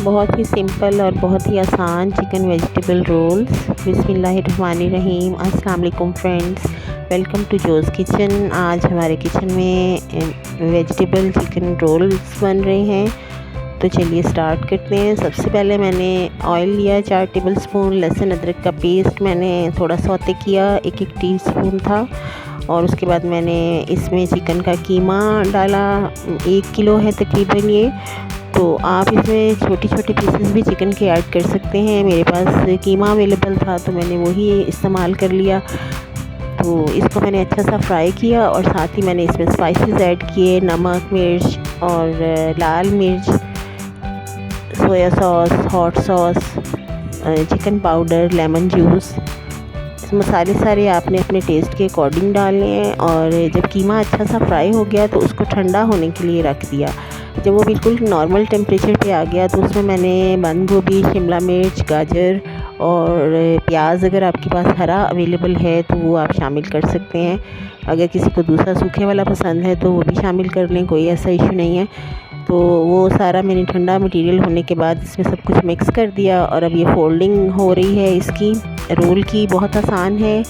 बहुत ही सिंपल और बहुत ही आसान चिकन वेजिटेबल रोल्स। बिस्मिल्लाहिर्रहमानिर्रहीम। अस्सलाम वालेकुम फ्रेंड्स, वेलकम टू जोज़ किचन। आज हमारे किचन में वेजिटेबल चिकन रोल्स बन रहे हैं। तो चलिए स्टार्ट करते हैं। सबसे पहले मैंने ऑयल लिया 4 टेबलस्पून। लहसुन अदरक का पेस्ट मैंने थोड़ा सौते किया, 1-1 टीस्पून था। और उसके बाद मैंने इसमें चिकन का कीमा डाला, 1 किलो है तकरीबन ये। तो आप इसमें छोटे छोटे पीसेस भी चिकन के ऐड कर सकते हैं। मेरे पास कीमा अवेलेबल था तो मैंने वही इस्तेमाल कर लिया। तो इसको मैंने अच्छा सा फ्राई किया और साथ ही मैंने इसमें स्पाइसेस ऐड किए, नमक, मिर्च और लाल मिर्च, soya sauce, hot sauce, chicken powder, lemon juice. मसाले सारे आपने अपने टेस्ट के अकॉर्डिंग डालने हैं। और जब कीमा अच्छा सा फ्राई हो गया तो उसको ठंडा होने के लिए रख दिया। जब वो बिल्कुल नॉर्मल टेम्परेचर पे आ गया तो उसमें मैंने बंद गोभी, शिमला मिर्च, गाजर और प्याज, अगर आपके पास हरा अवेलेबल है तो वो आप शामिल कर सकते हैं। अगर किसी को दूसरा सूखे वाला पसंद है तो वो भी शामिल कर लें, कोई ऐसा इशू नहीं है। तो वो सारा मैंने ठंडा मटेरियल होने के बाद इसमें सब कुछ मिक्स कर दिया। और अब ये फोल्डिंग हो रही है इसकी रोल की। बहुत आसान है,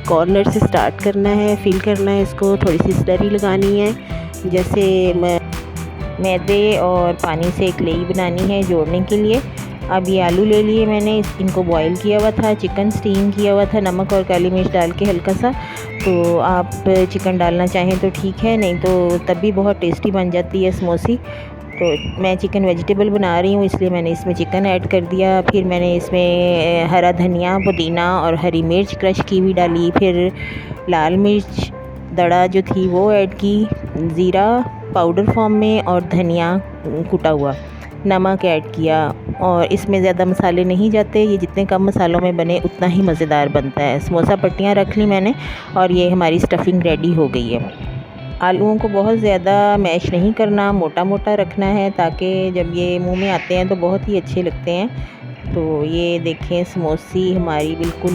कॉर्नर से स्टार्ट करना है, फिल करना है इसको, थोड़ी सी स्लरी लगानी है। जैसे मैदे और पानी से एक लेई बनानी है जोड़ने के लिए। अब ये आलू ले लिए मैंने, इनको बॉईल किया हुआ था, चिकन स्टीम किया हुआ था, नमक और काली मिर्च डाल के हल्का सा। तो आप चिकन डालना चाहें तो ठीक है, नहीं तो तब भी बहुत टेस्टी बन जाती है समोसी। तो मैं चिकन वेजिटेबल बना रही हूँ इसलिए मैंने इसमें चिकन ऐड कर दिया। फिर मैंने इसमें हरा धनिया, पुदीना और हरी मिर्च क्रश की भी डाली। फिर लाल मिर्च दड़ा जो थी वो ऐड की, ज़ीरा पाउडर फॉर्म में और धनिया कुटा हुआ, नमक ऐड किया। और इसमें ज़्यादा मसाले नहीं जाते, ये जितने कम मसालों में बने उतना ही मज़ेदार बनता है। समोसा पट्टियाँ रख ली मैंने और ये हमारी स्टफिंग रेडी हो गई है। आलूओं को बहुत ज़्यादा मैश नहीं करना, मोटा मोटा रखना है ताकि जब ये मुंह में आते हैं तो बहुत ही अच्छे लगते हैं। तो ये देखें समोसी हमारी बिल्कुल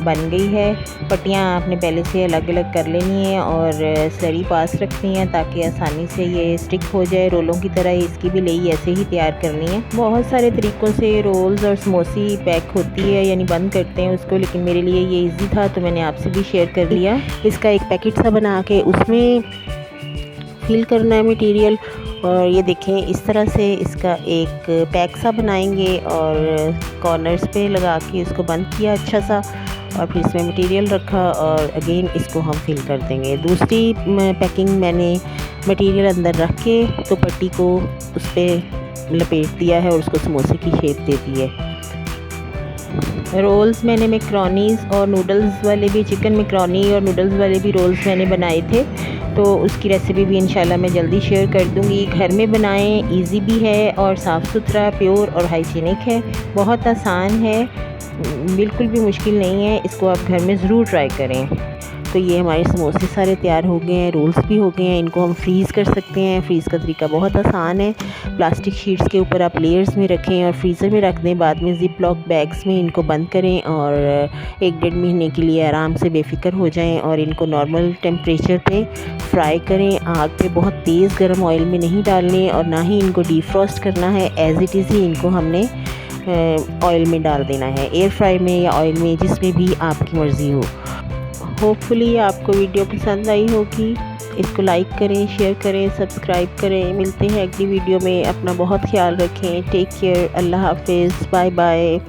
बन गई है। पट्टियाँ आपने पहले से अलग अलग कर लेनी है और स्लरी पास रखनी है ताकि आसानी से ये स्टिक हो जाए रोलों की तरह। इसकी भी लेई ऐसे ही तैयार करनी है। बहुत सारे तरीक़ों से रोल्स और समोसी पैक होती है, यानी बंद करते हैं उसको, लेकिन मेरे लिए ये इजी था तो मैंने आपसे भी शेयर कर लिया। इसका एक पैकेट सा बना के उसमें फिल करना है मटेरियल। और ये देखें इस तरह से इसका एक पैक सा बनाएंगे और कॉर्नर्स पे लगा के इसको बंद किया अच्छा सा। और फिर इसमें मटेरियल रखा और अगेन इसको हम फिल कर देंगे। दूसरी पैकिंग मैंने मटेरियल अंदर रख के तो पट्टी को उस पर लपेट दिया है और उसको समोसे की शेप दे दी है। रोल्स मैंने मैक्रोनीज़ और नूडल्स वाले भी, चिकन मैक्रोनी और नूडल्स वाले भी रोल्स मैंने बनाए थे। तो उसकी रेसिपी भी इंशाल्लाह मैं जल्दी शेयर कर दूँगी। घर में बनाएं, इजी भी है और साफ़ सुथरा, प्योर और हाइजीनिक है। बहुत आसान है, बिल्कुल भी मुश्किल नहीं है। इसको आप घर में ज़रूर ट्राई करें। तो ये हमारे समोसे सारे तैयार हो गए हैं, रोल्स भी हो गए हैं। इनको हम फ्रीज़ कर सकते हैं। फ्रीज़ का तरीका बहुत आसान है। प्लास्टिक शीट्स के ऊपर आप लेयर्स में रखें और फ्रीज़र में रख दें। बाद में ज़िप लॉक बैग्स में इनको बंद करें और 1-1.5 महीने के लिए आराम से बेफिक्र हो जाएं। और इनको नॉर्मल टेम्परेचर पे फ्राई करें। आग पे बहुत तेज़ गर्म ऑयल में नहीं डालने और ना ही इनको डीफ्रॉस्ट करना है। एज़ इट इज़ ही इनको हमने ऑयल में डाल देना है, एयर फ्राई में या ऑयल में, जिसमें भी आपकी मर्ज़ी हो। होपफुली आपको वीडियो पसंद आई होगी। इसको लाइक करें, शेयर करें, सब्सक्राइब करें। मिलते हैं अगली वीडियो में। अपना बहुत ख्याल रखें। Take care. अल्लाह हाफिज़। Bye bye.